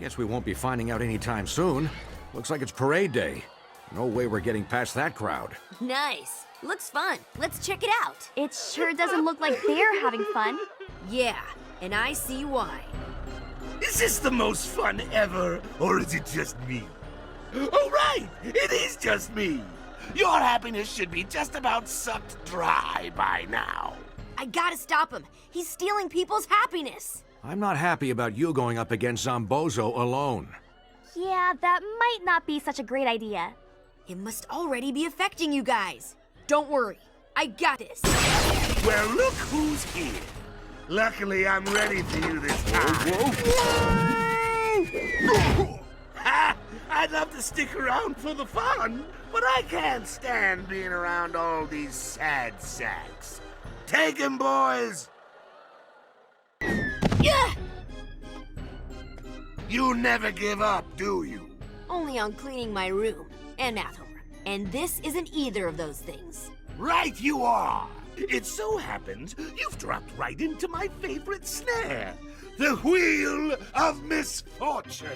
Guess we won't be finding out anytime soon. Looks like it's parade day. No way we're getting past that crowd. Nice. Looks fun. Let's check it out. It sure doesn't look like they're having fun. Yeah, and I see why. Is this the most fun ever, or is it just me? Oh, right! It is just me! Your happiness should be just about sucked dry by now. I gotta stop him. He's stealing people's happiness. I'm not happy about you going up against Zombozo alone. Yeah, that might not be such a great idea. It must already be affecting you guys. Don't worry. I got this. Well, look who's here. Luckily, I'm ready for you this time. Ha! I'd love to stick around for the fun, but I can't stand being around all these sad sacks. Take him, boys! Yeah! You never give up, do you? Only on cleaning my room and math homework. And this isn't either of those things. Right you are! It so happens you've dropped right into my favorite snare, the Wheel of Misfortune.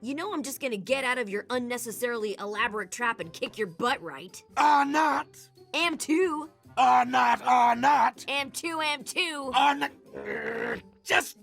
You know I'm just gonna get out of your unnecessarily elaborate trap and kick your butt, right? Or not. Am too. Or not, or not. Am too, am too. Or not. Just...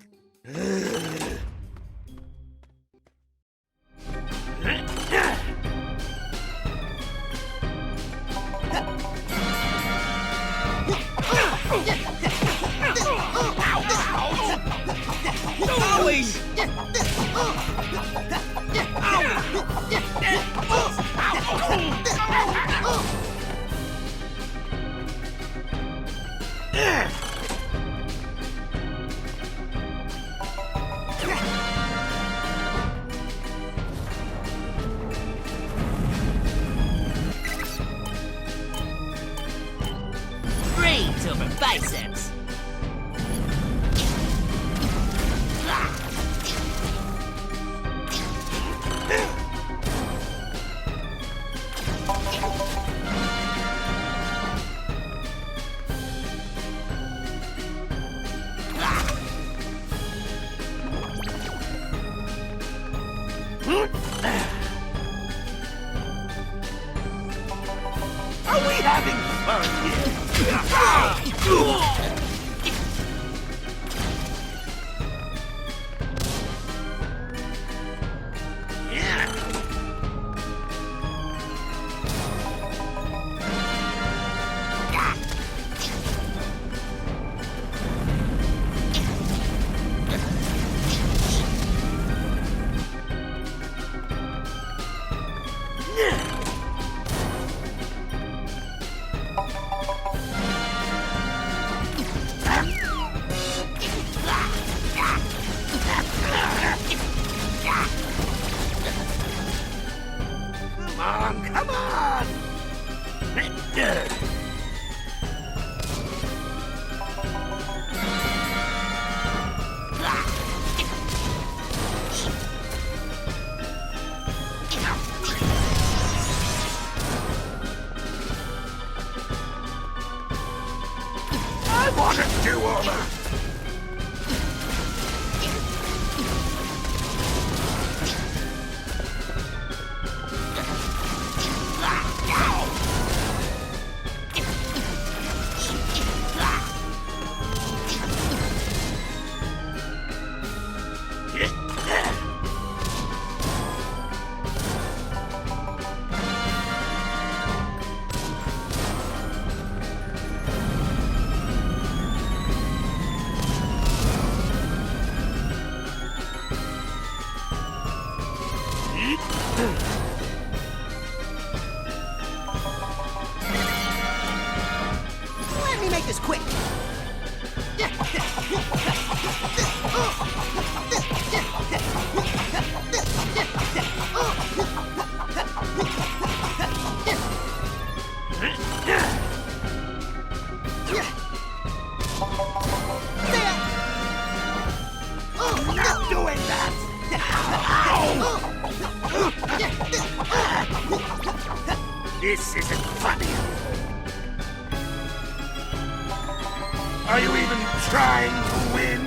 Brains over biceps. Are we having fun here? Come on! I want a do-over! Let me make this quick. Not doing that! This isn't funny. Are you even trying to win?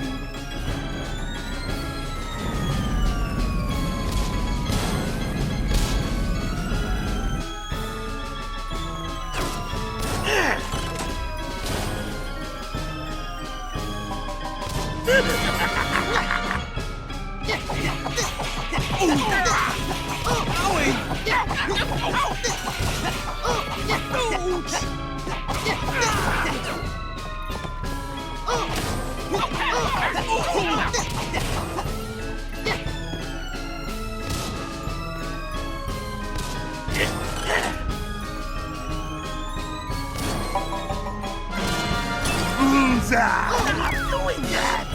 I'm not doing that!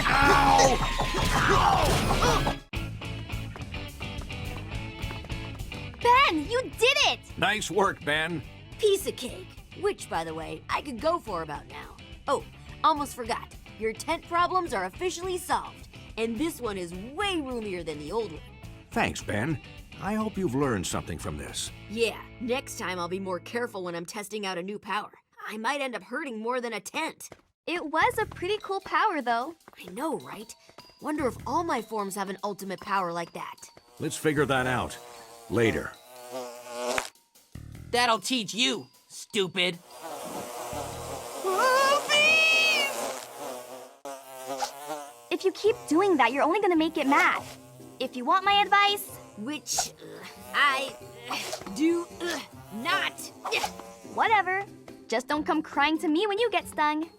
Ow! Ow! Ben, you did it! Nice work, Ben. Piece of cake. Which, by the way, I could go for about now. Oh, almost forgot. Your tent problems are officially solved. And this one is way roomier than the old one. Thanks, Ben. I hope you've learned something from this. Yeah, next time I'll be more careful when I'm testing out a new power. I might end up hurting more than a tent. It was a pretty cool power, though. I know, right? Wonder if all my forms have an ultimate power like that. Let's figure that out later. That'll teach you, stupid. If you keep doing that, you're only gonna make it mad. If you want my advice, Which I do not. whatever. Just don't come crying to me when you get stung.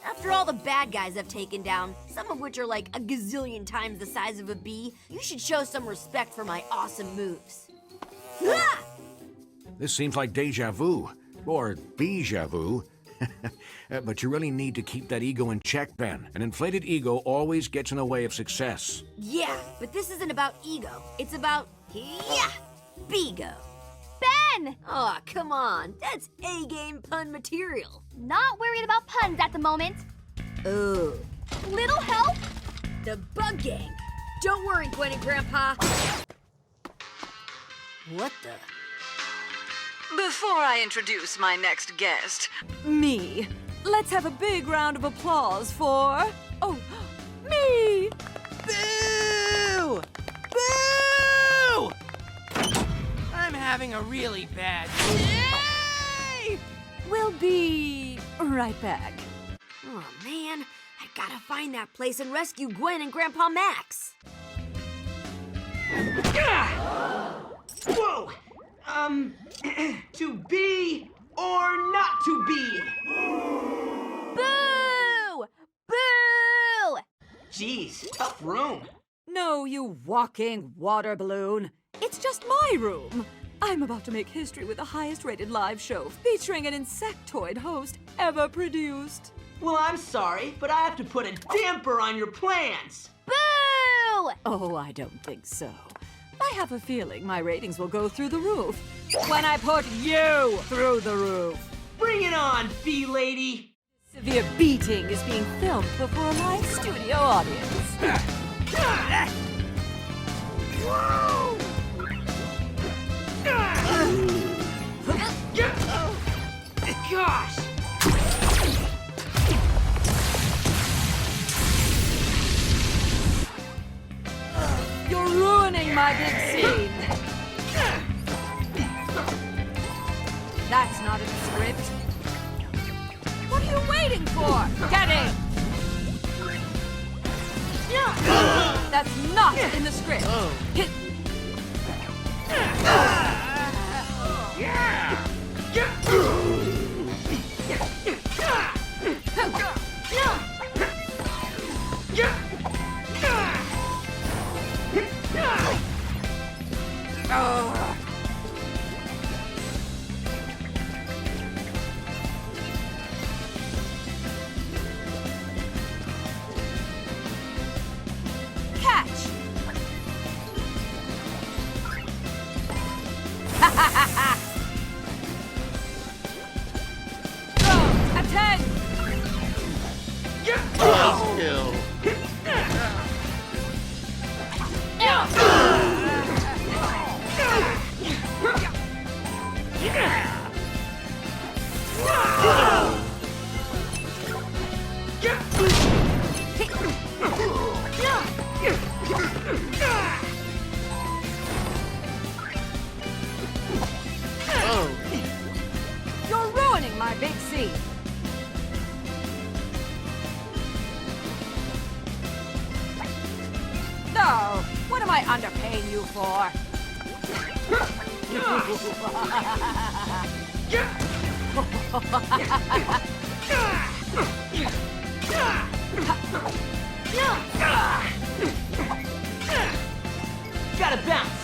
After all the bad guys I've taken down, some of which are like a gazillion times the size of a bee, you should show some respect for my awesome moves. Ah! This seems like deja vu, or bija vu. But you really need to keep that ego in check, Ben. An inflated ego always gets in the way of success. Yeah, but this isn't about ego. It's about, Bigo. Ben! Aw, come on. That's A-game pun material. Not worried about puns at the moment. Oh. Little help? The Bug Gang. Don't worry, Gwen and Grandpa. What the? Before I introduce my next guest, Me. Let's have a big round of applause for... Oh, me! Boo! Boo! I'm having a really bad day! We'll be right back. Oh, man. I gotta find that place and rescue Gwen and Grandpa Max. Whoa! To be or not to be? Boo! Boo! Jeez, tough room. No, you walking water balloon. It's just my room. I'm about to make history with the highest rated live show featuring an insectoid host ever produced. Well, I'm sorry, but I have to put a damper on your plans. Boo! Oh, I don't think so. I have a feeling my ratings will go through the roof when I put you through the roof. Bring it on, bee lady. Severe beating is being filmed before a live studio audience. Gosh! You're ruining my big scene. That's not in the script. What are you waiting for? Get in! That's not in the script. Hit. Catch! Go! Attend! You're ruining my big scene. am I underpaying you for? Gotta bounce.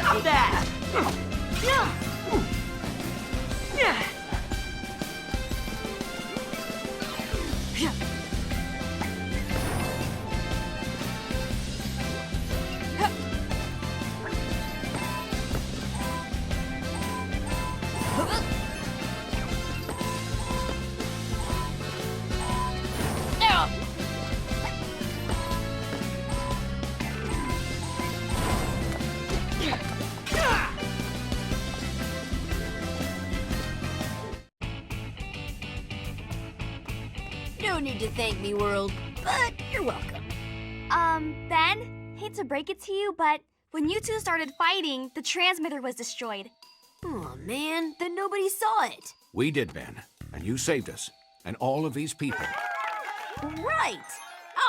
Stop that! No need to thank me, world, but you're welcome. Ben, hate to break it to you, but when you two started fighting, the transmitter was destroyed. Oh man, then nobody saw it. We did, Ben. And you saved us. And all of these people. Right!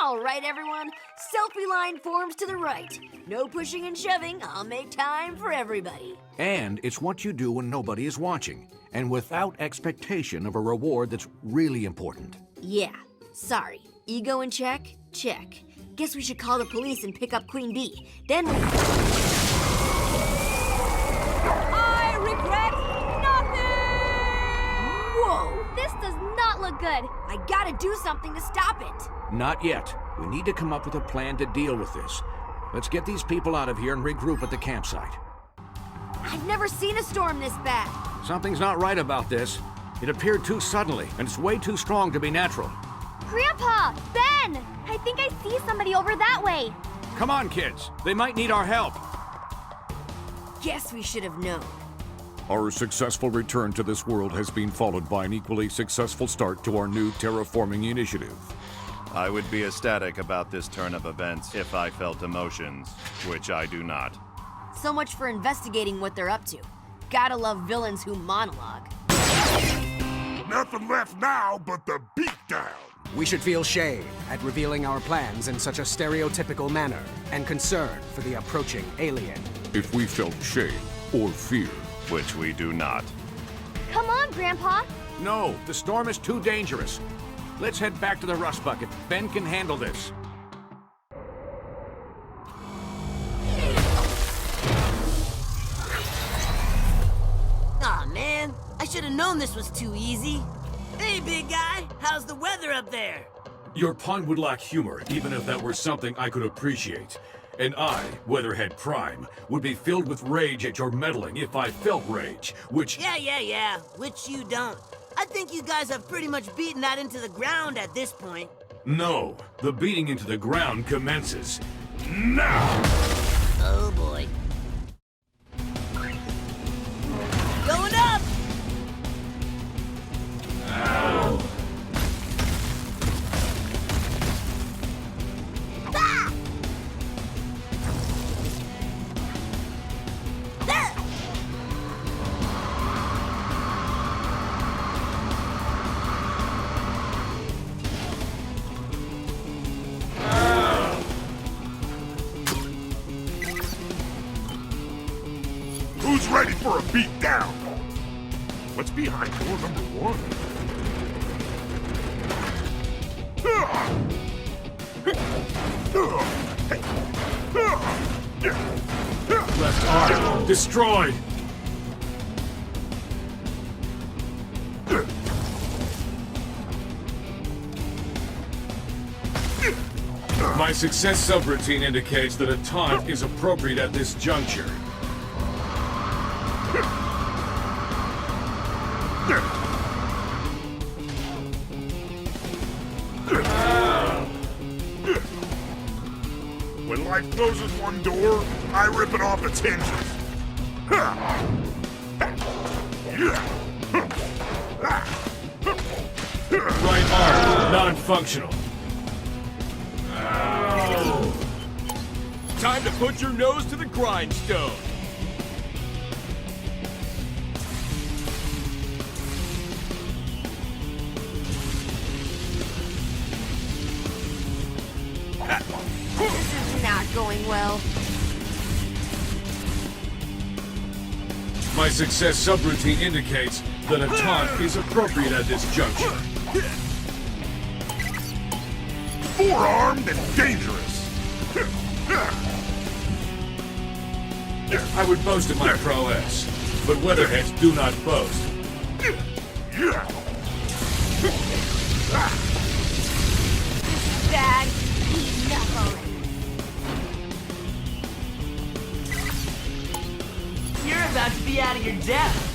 All right, everyone. Selfie line forms to the right. No pushing and shoving. I'll make time for everybody. And it's what you do when nobody is watching. And without expectation of a reward that's really important. Yeah, sorry. Ego in check? Check. Guess we should call the police and pick up Queen Bee. Then we... I regret nothing! Whoa! This does not look good. I gotta do something to stop it. Not yet. We need to come up with a plan to deal with this. Let's get these people out of here and regroup at the campsite. I've never seen a storm this bad. Something's not right about this. It appeared too suddenly, and it's way too strong to be natural. Grandpa! Ben! I think I see somebody over that way. Come on, kids. They might need our help. Guess we should have known. Our successful return to this world has been followed by an equally successful start to our new terraforming initiative. I would be ecstatic about this turn of events if I felt emotions, which I do not. So much for investigating what they're up to. Gotta love villains who monologue. Nothing left now but the beatdown. We should feel shame at revealing our plans in such a stereotypical manner, and concern for the approaching alien. If we felt shame or fear, Which we do not. Come on, Grandpa. No, the storm is too dangerous. Let's head back to the rust bucket. Ben can handle this. Aw, man. I should have known this was too easy. Hey, big guy. How's the weather up there? Your pun would lack humor, even if that were something I could appreciate. And I, Weatherhead Prime, would be filled with rage at your meddling if I felt rage, which... Yeah. Which you don't. I think you guys have pretty much beaten that into the ground at this point. No, the beating into the ground commences now! Oh, boy. Going up! Ow! Ah! There! Who's ready for a beatdown? What's behind door number 1? Left arm destroyed. My success subroutine indicates that a taunt is appropriate at this juncture. When life closes one door, I rip it off its hinges. Right arm non-functional. Time to put your nose to the grindstone. This is not going well. My success subroutine indicates that a taunt is appropriate at this juncture. Four-armed and dangerous. I would boast of my prowess, but weatherheads do not boast. Bad. Enough already. You're about to be out of your depth.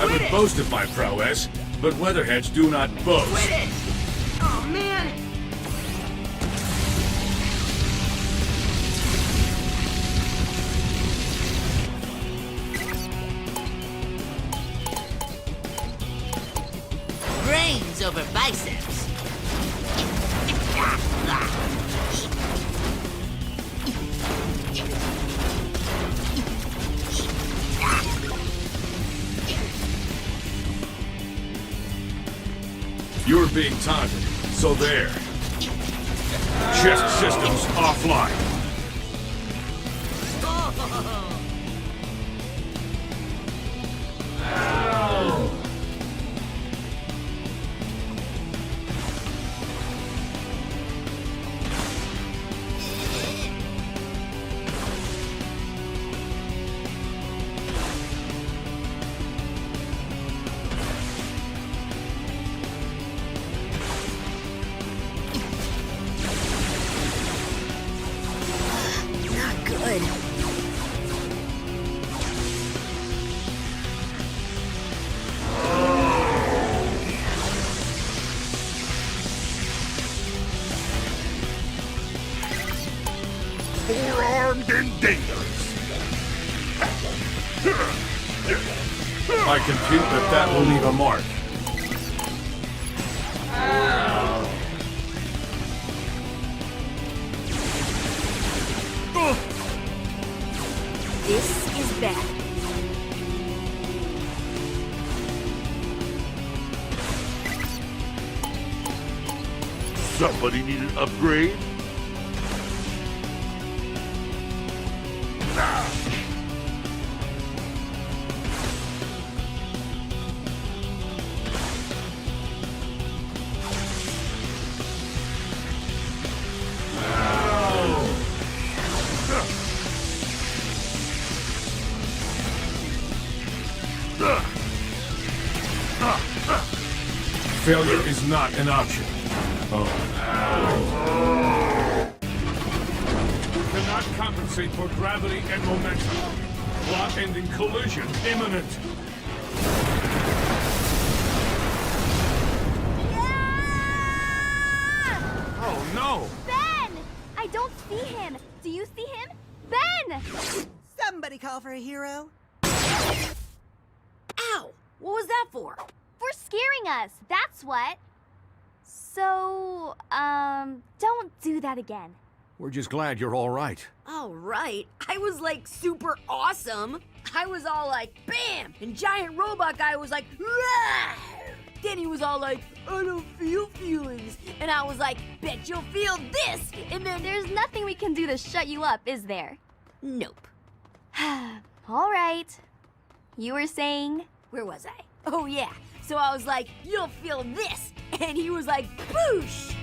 I would boast of my prowess, but weatherheads do not boast. Quit it! Oh, man! Brains over biceps. You're being taunted, so there. Chest systems offline. Not good. Four-armed and dangerous. I compute that will leave a mark. This is bad. Somebody need an upgrade? Failure is not an option. Cannot compensate for gravity and momentum. Plot-ending collision imminent. Oh no! Ben! I don't see him. Do you see him? Ben! Somebody call for a hero. Ow! What was that for? For scaring us, that's what. So, don't do that again. We're just glad you're all right. All right. I was like super awesome. I was all like, bam! And giant robot guy was like, Rawr! Then he was all like, I don't feel feelings. And I was like, bet you'll feel this. And then There's nothing we can do to shut you up, is there? nope. All right. You were saying? Where was I? Oh yeah, so I was like, you'll feel this, and he was like, boosh!